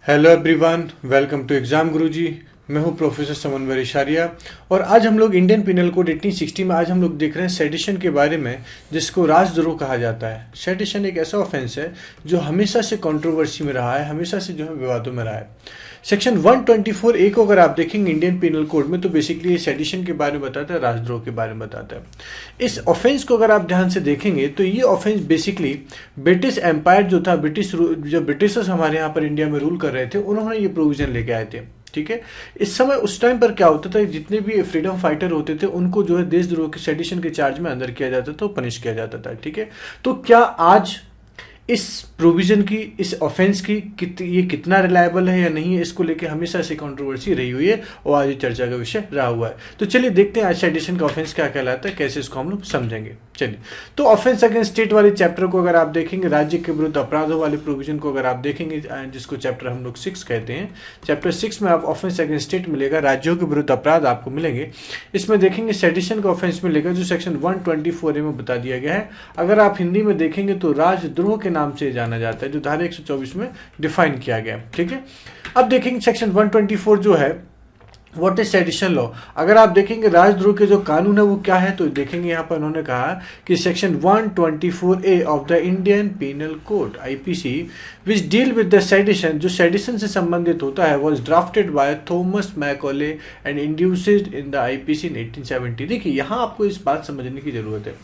Hello everyone, welcome to exam Guruji. मैं हूं professor समन्वय इशारिया और आज हम लोग इंडियन पिनल कोड 1860 में आज हम लोग देख रहे हैं सेडिशन के बारे में, जिसको राजद्रोह कहा जाता है। सेडिशन एक ऐसा ऑफेंस है जो हमेशा से कंट्रोवर्सी में रहा है, हमेशा से जो है विवादों में रहा है। सेक्शन 124 ए को अगर आप देखेंगे इंडियन पिनल कोड में, तो बेसिकली ये सेडिशन के बारे में बताता है, राजद्रोह के बारे में बताता है। इस ऑफेंस को अगर आप ध्यान से देखेंगे तो ये ऑफेंस बेसिकली ब्रिटिश एम्पायर जो था, जब ब्रिटिशर्स हमारे यहाँ पर इंडिया में रूल कर रहे थे, उन्होंने ये प्रोविजन लेके आए थे। ठीक है, इस समय उस टाइम पर क्या होता था, जितने भी फ्रीडम फाइटर होते थे उनको जो है देशद्रोह के सेडिशन के चार्ज में अंदर किया जाता था, पनिश किया जाता था। ठीक है, तो क्या आज इस प्रोविजन की, इस ऑफेंस की ये कितना रिलायबल है या नहीं है, इसको लेके हमेशा से कंट्रोवर्सी रही हुई है और आज ये चर्चा का विषय रहा हुआ है। तो चलिए देखते हैं आज सेडिशन का ऑफेंस क्या कहलाता है, कैसे इसको हम लोग समझेंगे। चलिए, तो ऑफेंस अगेंस्ट स्टेट वाले चैप्टर को अगर आप देखेंगे, राज्य के विरुद्ध अपराधों वाले प्रोविजन को अगर आप देखेंगे, जिसको चैप्टर हम लोग 6 कहते हैं, चैप्टर 6 में आप ऑफेंस अगेंस्ट स्टेट मिलेगा, राज्यों के विरुद्ध अपराध आपको मिलेंगे। इसमें देखेंगे सेडिशन का ऑफेंस मिलेगा जो सेक्शन 124A में बता दिया गया है। अगर आप हिंदी में देखेंगे तो राजद्रोह के नाम से जाना जाता है, जो धारा 124 में डिफाइन किया गया है। ठीक है, अब देखेंगे सेक्शन 124 जो है, व्हाट इज सेडिशन लॉ। अगर आप देखेंगे राजद्रोह के जो कानून है वो क्या है, तो देखेंगे यहाँ पर उन्होंने कहा कि section 124A of the Indian penal code IPC which deal with the sedition, जो सेडिशन से संबंधित होता है, was drafted by Thomas Macaulay and induced in the IPC in 1870। देखिए, यहाँ आपको इस बात समझने की जरूरत है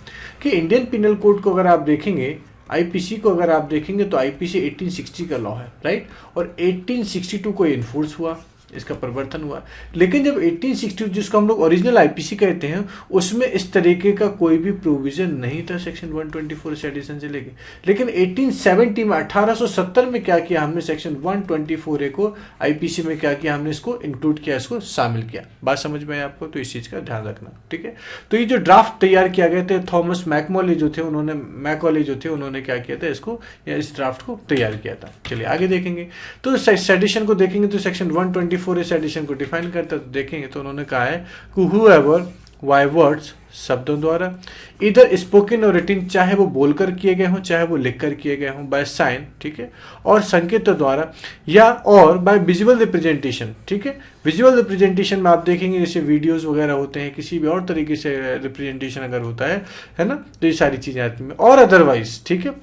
कि इंडियन पिनल कोड को अगर आप देखेंगे, IPC को अगर आप देखेंगे तो IPC 1860 का लॉ है, राइट, और 1862 को इन्फोर्स हुआ, इसका परिवर्तन हुआ। लेकिन जब 1862, जिसको हम लोग ओरिजिनल IPC कहते हैं, उसमें इस तरीके का कोई भी प्रोविजन नहीं था सेक्शन 124 सेडिशन से लेके। लेकिन 1870 में 1870 में क्या किया हमने, सेक्शन 124A को IPC में क्या किया हमने, इसको इंक्लूड किया, इसको शामिल किया। बात समझ में आई आपको, तो इस चीज का ध्यान रखना। ठीक है, तो ये जो ड्राफ्ट तैयार किया गया था, थॉमस मैकॉले जो थे उन्होंने क्या किया था, इसको या इस ड्राफ्ट को तैयार किया था। चलिए आगे देखेंगे, तो सेडिशन को देखेंगे तो सेक्शन 124 इस एडिशन को डिफाइन करता है। तो देखेंगे तो उन्होंने कहा है कि whoever by words, शब्दों द्वारा, इधर स्पोकन और रिटिन, चाहे वो बोलकर किए गए हों चाहे वो लिखकर किए गए हों, बाय साइन, ठीक है, और संकेतों द्वारा, या और बाय विजुअल रिप्रेजेंटेशन। ठीक है, विजुअल रिप्रेजेंटेशन में आप देखेंगे जैसे वीडियोस वगैरह होते हैं, किसी भी और तरीके से रिप्रेजेंटेशन अगर होता है ना, तो ये सारी चीजें आती हैं। और अदरवाइज, ठीक है,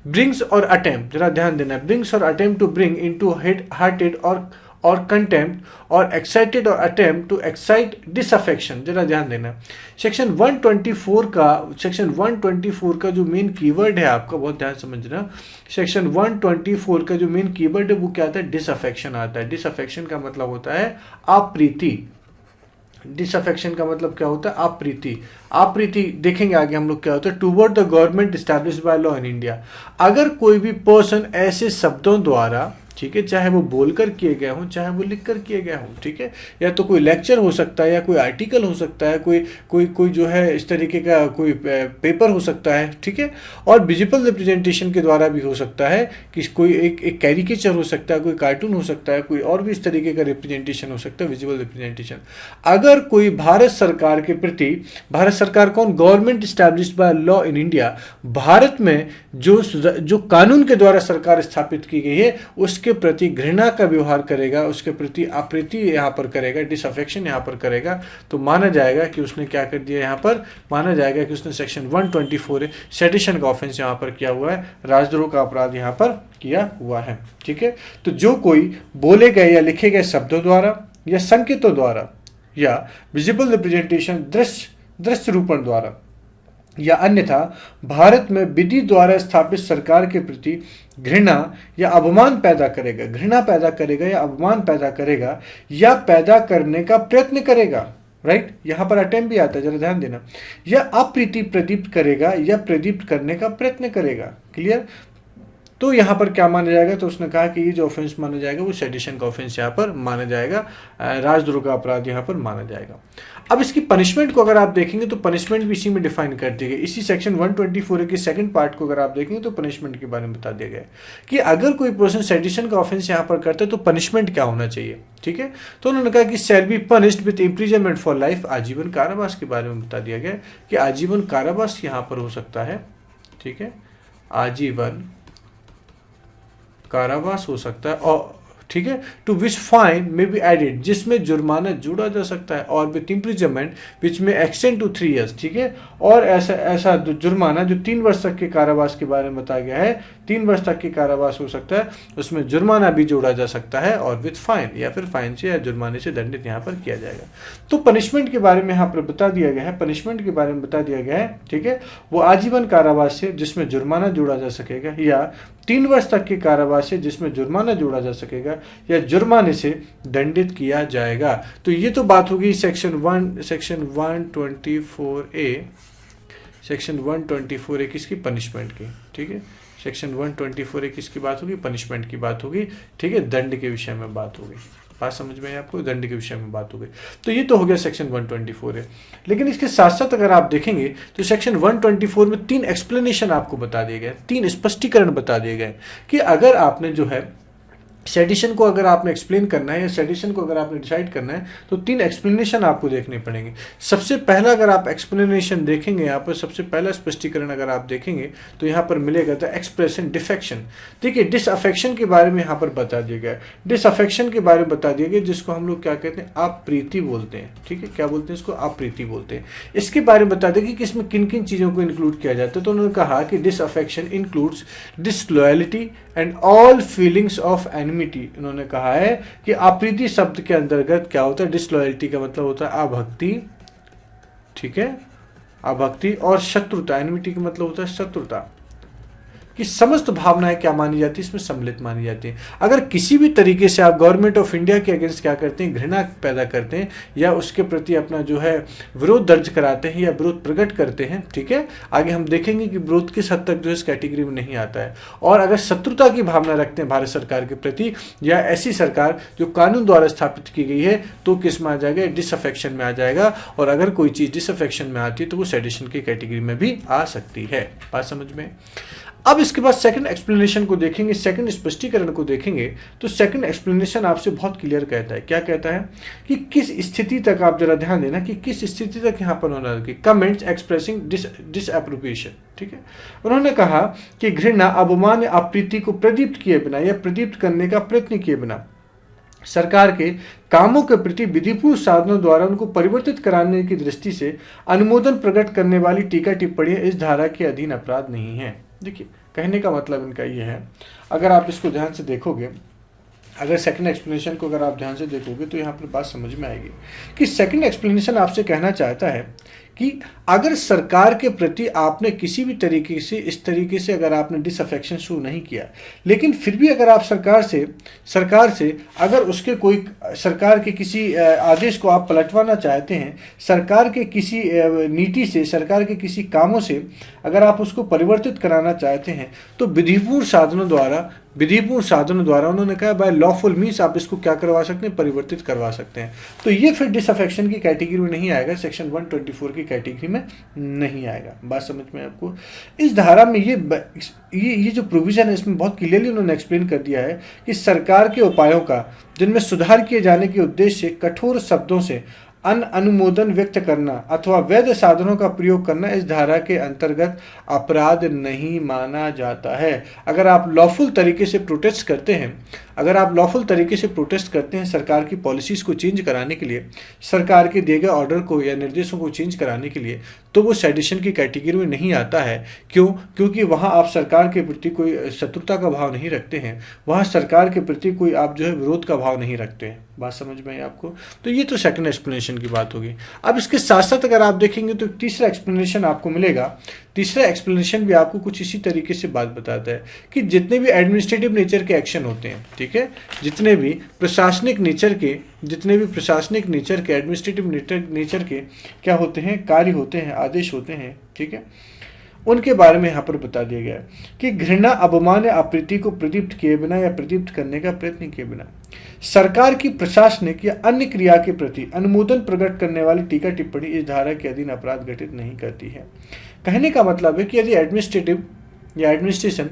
ब्रिंग्स और अटेम्प्ट, जरा ध्यान देना है, ब्रिंग्स और attempt to bring into hatred और कंटेम्प्ट और एक्साइटेड और अटेम्प्ट टू एक्साइट डिसअफेक्शन, जरा ध्यान देना। सेक्शन 124 का जो मेन कीवर्ड है, आपका बहुत ध्यान समझना, सेक्शन 124 का जो मेन कीवर्ड है वो क्या आता है, डिसअफेक्शन आता है। डिसअफेक्शन का मतलब होता है अप्रीति। डिसअफेक्शन का मतलब क्या होता है, अप्रीति। अप्रीति देखेंगे आगे हम लोग क्या होता है, toward the government established by law in India. अगर कोई भी पर्सन ऐसे शब्दों द्वारा, ठीक है, चाहे वो बोलकर किए गए हों चाहे वो लिखकर किए गए हों, ठीक है, या तो कोई लेक्चर हो सकता है या कोई आर्टिकल हो सकता है, कोई जो है इस तरीके का कोई पेपर हो सकता है, ठीक है, और विजुअल रिप्रेजेंटेशन के द्वारा भी हो सकता है कि कोई एक कैरिकेचर हो सकता है, कोई कार्टून हो सकता है, कोई और भी इस तरीके का रिप्रेजेंटेशन हो सकता है, विजुअल रिप्रेजेंटेशन। अगर कोई भारत सरकार के प्रति, भारत सरकार कौन, government established by law in India, Bharat में जो कानून के द्वारा सरकार स्थापित की गई है उसके प्रति घृणा का व्यवहार करेगा, उसके प्रति अप्रीति यहाँ पर करेगा, डिसअफेक्शन यहाँ पर करेगा, तो माना जाएगा कि उसने क्या कर दिया, यहाँ पर माना जाएगा कि उसने सेक्शन 124 सेडिशन का ऑफेंस यहाँ पर किया हुआ है, राजद्रोह का अपराध यहाँ पर किया हुआ है। ठीक है, तो जो कोई बोले गए या लिखे गए शब्दों द्वारा या संकेतों द्वारा या विजिबल रिप्रेजेंटेशन, दृश्य रूपण द्वारा या अन्यथा भारत में विधि द्वारा स्थापित सरकार के प्रति घृणा या अपमान पैदा करेगा, घृणा पैदा करेगा या अपमान पैदा करेगा या पैदा करने का प्रयत्न करेगा, राइट, यहां पर अटेम्प्ट भी आता है, जरा ध्यान देना, या अप्रीति प्रदीप्त करेगा या प्रदीप्त करने का प्रयत्न करेगा। क्लियर, तो यहाँ पर क्या माना जाएगा, तो उसने कहा कि ये जो ऑफेंस माना जाएगा वो सेडिशन का ऑफेंस यहाँ पर माना जाएगा, राजद्रोह का अपराध यहाँ पर माना जाएगा। अब इसकी पनिशमेंट को अगर आप देखेंगे तो पनिशमेंट भी इसी में डिफाइन कर दी गई। इसी सेक्शन 124 के सेकंड पार्ट को अगर आप देखेंगे तो पनिशमेंट के बारे में बता दिया गया है कि अगर कोई पर्सन सेडिशन का ऑफेंस यहाँ पर करता है तो पनिशमेंट क्या होना चाहिए। ठीक है, तो उन्होंने कहा कि shall be punished with imprisonment for life, आजीवन कारावास के बारे में बता दिया गया कि आजीवन कारावास यहाँ पर हो सकता है। ठीक है, आजीवन कारावास हो सकता है, और ठीक है, to which fine may be added, जिसमें जुर्माना जोड़ा जा सकता है, और विथ इम्प्रिजनमेंट विच में एक्सटेंड टू 3 years, ठीक है, और ऐसा जुर्माना जो 3 वर्ष तक के कारावास के बारे में बताया गया है, 3 वर्ष तक के कारावास हो सकता है, उसमें जुर्माना भी जोड़ा जा सकता है, और विथ फाइन, या फिर फाइन से या जुर्माने से दंडित यहाँ पर किया जाएगा। तो पनिशमेंट के बारे में यहाँ पर बता दिया गया है, पनिशमेंट के बारे में बता दिया गया है, ठीक है, वो आजीवन कारावास से जिसमें जुर्माना जोड़ा जा सकेगा, या 3 वर्ष तक के कारावास से जिसमें जुर्माना जोड़ा जा सकेगा, या जुर्माने से दंडित किया जाएगा। तो ये तो बात होगी सेक्शन 124A, सेक्शन 124A किसकी, पनिशमेंट की, ठीक है, सेक्शन 124A किसकी बात होगी, पनिशमेंट की बात होगी, ठीक है, दंड के विषय में बात होगी। बात समझ में आई आपको, दंड के विषय में बात हो गई। तो ये तो हो गया सेक्शन 124 है। लेकिन इसके साथ साथ अगर आप देखेंगे तो सेक्शन 124 में 3 एक्सप्लेनेशन आपको बता दिए गए, 3 स्पष्टीकरण बता दिए गए कि अगर आपने जो है सेडिशन को अगर आपने एक्सप्लेन करना है या सेडिशन को अगर आपने डिसाइड करना है तो 3 एक्सप्लेनेशन आपको देखने पड़ेंगे। सबसे पहला अगर आप एक्सप्लेनेशन देखेंगे, यहाँ पर सबसे पहला स्पष्टीकरण अगर आप देखेंगे तो यहाँ पर मिलेगा द एक्सप्रेशन डिफेक्शन। देखिए डिसअफेक्शन के बारे में यहाँ पर बता दिया गया, डिसअफेक्शन के बारे में बता दिया गया जिसको हम लोग क्या कहते हैं, अप्रीति बोलते हैं, ठीक है, क्या बोलते हैं इसको, अप्रीति बोलते हैं। इसके बारे में बता दें कि इसमें किन किन चीज़ों को इंक्लूड किया जाता है। तो उन्होंने कहा कि disaffection includes disloyalty and all feelings of enmity. उन्होंने कहा है कि अप्रीति शब्द के अंतर्गत क्या होता है, डिसलॉयलिटी का मतलब होता है अभक्ति, ठीक है, अभक्ति, और शत्रुता, एनिमिटी का मतलब होता है शत्रुता, कि समस्त भावनाएं क्या मानी जाती है, इसमें सम्मिलित मानी जाती है। अगर किसी भी तरीके से आप गवर्नमेंट ऑफ इंडिया के अगेंस्ट क्या करते हैं, घृणा पैदा करते हैं या उसके प्रति अपना जो है विरोध दर्ज कराते हैं या विरोध प्रकट करते हैं, ठीक है, आगे हम देखेंगे कि विरोध किस हद तक जो है इस कैटेगरी में नहीं आता है। और अगर शत्रुता की भावना रखते हैं भारत सरकार के प्रति या ऐसी सरकार जो कानून द्वारा स्थापित की गई है, तो किस में आ जाएगा, डिसअफेक्शन में आ जाएगा। और अगर कोई चीज डिसअफेक्शन में आती है तो वो सेडिशन की कैटेगरी में भी आ सकती है। बात समझ में। अब इसके बाद सेकंड एक्सप्लेनेशन को देखेंगे, सेकंड स्पष्टीकरण को देखेंगे तो सेकंड एक्सप्लेनेशन आपसे बहुत क्लियर कहता है। क्या कहता है कि किस स्थिति तक, आप जरा ध्यान देना कि किस स्थिति तक यहाँ पर होना है, कमेंट्स एक्सप्रेसिंग डिसएप्रोप्रिएशन, ठीक है। उन्होंने कहा कि घृणा, अवमान या अप्रीति को प्रदीप्त किए बिना या प्रदीप्त करने का प्रयत्न किए बिना सरकार के कामों के प्रति विधिपूर्ण साधनों द्वारा उनको परिवर्तित कराने की दृष्टि से अनुमोदन प्रकट करने वाली टीका टिप्पणियां इस धारा के अधीन अपराध नहीं है। देखिए कहने का मतलब इनका ये है, अगर आप इसको ध्यान से देखोगे, अगर सेकंड एक्सप्लेनेशन को अगर आप ध्यान से देखोगे तो यहाँ पर बात समझ में आएगी कि सेकंड एक्सप्लेनेशन आपसे कहना चाहता है कि अगर सरकार के प्रति आपने किसी भी तरीके से इस तरीके से अगर आपने डिसअफेक्शन शो नहीं किया, लेकिन फिर भी अगर आप सरकार से अगर उसके कोई सरकार के किसी आदेश को आप पलटवाना चाहते हैं, सरकार के किसी नीति से, सरकार के किसी कामों से अगर आप उसको परिवर्तित कराना चाहते हैं तो विधिपूर्ण साधनों द्वारा उन्होंने कहा बाय लॉफुल मीन्स आप इसको क्या करवा सकते हैं, परिवर्तित करवा सकते हैं। तो ये फिर डिसअफेक्शन की कैटेगरी में नहीं आएगा, सेक्शन 124 की कैटेगरी में नहीं आएगा। बात समझ में आपको। इस धारा में ये जो प्रोविजन है इसमें बहुत क्लियरली उन्होंने एक्सप्लेन कर दिया है कि सरकार के उपायों का जिनमें सुधार किए जाने के उद्देश्य से कठोर शब्दों से अनुमोदन व्यक्त करना अथवा वैध साधनों का प्रयोग करना इस धारा के अंतर्गत अपराध नहीं माना जाता है। अगर आप लॉफुल तरीके से प्रोटेस्ट करते हैं, सरकार की पॉलिसीज को चेंज कराने के लिए, सरकार के दिए गए ऑर्डर को या निर्देशों को चेंज कराने के लिए, तो वो सेडिशन की कैटेगरी में नहीं आता है। क्यों? क्योंकि वहाँ आप सरकार के प्रति कोई शत्रुता का भाव नहीं रखते हैं, वहाँ सरकार के प्रति कोई आप जो है विरोध का भाव नहीं रखते हैं। बात समझ में आई आपको। तो ये तो सेकंड एक्सप्लेनेशन की बात होगी। अब इसके साथ साथ अगर आप देखेंगे तो तीसरा एक्सप्लेनेशन आपको मिलेगा। तीसरा एक्सप्लेनेशन भी आपको कुछ इसी तरीके से बात बताता है कि जितने भी एडमिनिस्ट्रेटिव नेचर के एक्शन होते हैं, ठीक है, जितने भी प्रशासनिक नेचर के एडमिनिस्ट्रेटिव नेचर के क्या होते हैं, कार्य होते हैं, आदेश होते हैं, ठीक है, उनके बारे में यहाँ पर बता दिया गया है कि घृणा, अपमान या अप्रीति को प्रदीप्त किए बिना या प्रदीप्त करने का प्रयत्न किए बिना सरकार की प्रशासनिक या अन्य क्रिया के प्रति अनुमोदन प्रकट करने वाली टीका टिप्पणी इस धारा के अधीन अपराध घटित नहीं करती है। कहने का मतलब है कि यदि एडमिनिस्ट्रेटिव या एडमिनिस्ट्रेशन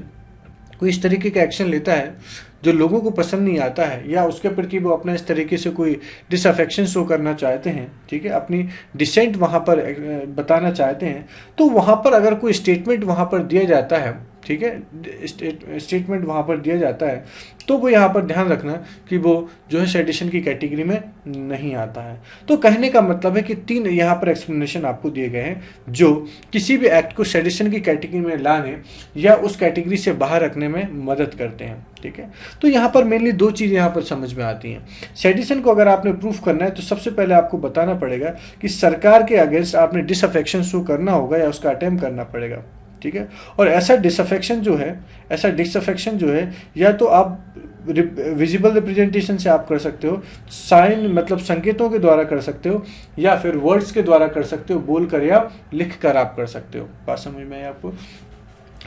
कोई इस तरीके का एक्शन लेता है जो लोगों को पसंद नहीं आता है या उसके प्रति वो अपना इस तरीके से कोई डिसअफेक्शन शो करना चाहते हैं, ठीक है, अपनी डिसेंट वहाँ पर बताना चाहते हैं, तो वहाँ पर अगर कोई स्टेटमेंट वहाँ पर दिया जाता है, ठीक है, स्टेटमेंट वहाँ पर दिया जाता है, तो वो यहाँ पर ध्यान रखना कि वो जो है सेडिशन की कैटेगरी में नहीं आता है। तो कहने का मतलब है कि 3 यहाँ पर एक्सप्लेनेशन आपको दिए गए हैं जो किसी भी एक्ट को सेडिशन की कैटेगरी में लाने या उस कैटेगरी से बाहर रखने में मदद करते हैं। ठीक है, तो यहाँ पर मेनली 2 चीज़ यहाँ पर समझ में आती हैं। सेडिशन को अगर आपने प्रूफ करना है तो सबसे पहले आपको बताना पड़ेगा कि सरकार के अगेंस्ट आपने डिसअफेक्शन शो करना होगा या उसका अटेम्प्ट करना पड़ेगा। ठीक है, और ऐसा डिसअफेक्शन जो है या तो आप विजिबल रिप्रेजेंटेशन से आप कर सकते हो, साइन मतलब संकेतों के द्वारा कर सकते हो, या फिर वर्ड्स के द्वारा कर सकते हो, बोलकर या लिख कर आप कर सकते हो। बात समझ में आई आपको?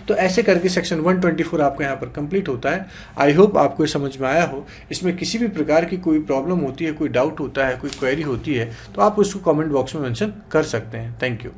तो ऐसे करके सेक्शन 124 आपका यहाँ पर कंप्लीट होता है। आई होप आपको समझ में आया हो। इसमें किसी भी प्रकार की कोई प्रॉब्लम होती है, कोई डाउट होता है, कोई क्वेरी होती है, तो आप उसको कमेंट बॉक्स में मेंशन कर सकते हैं। Thank you.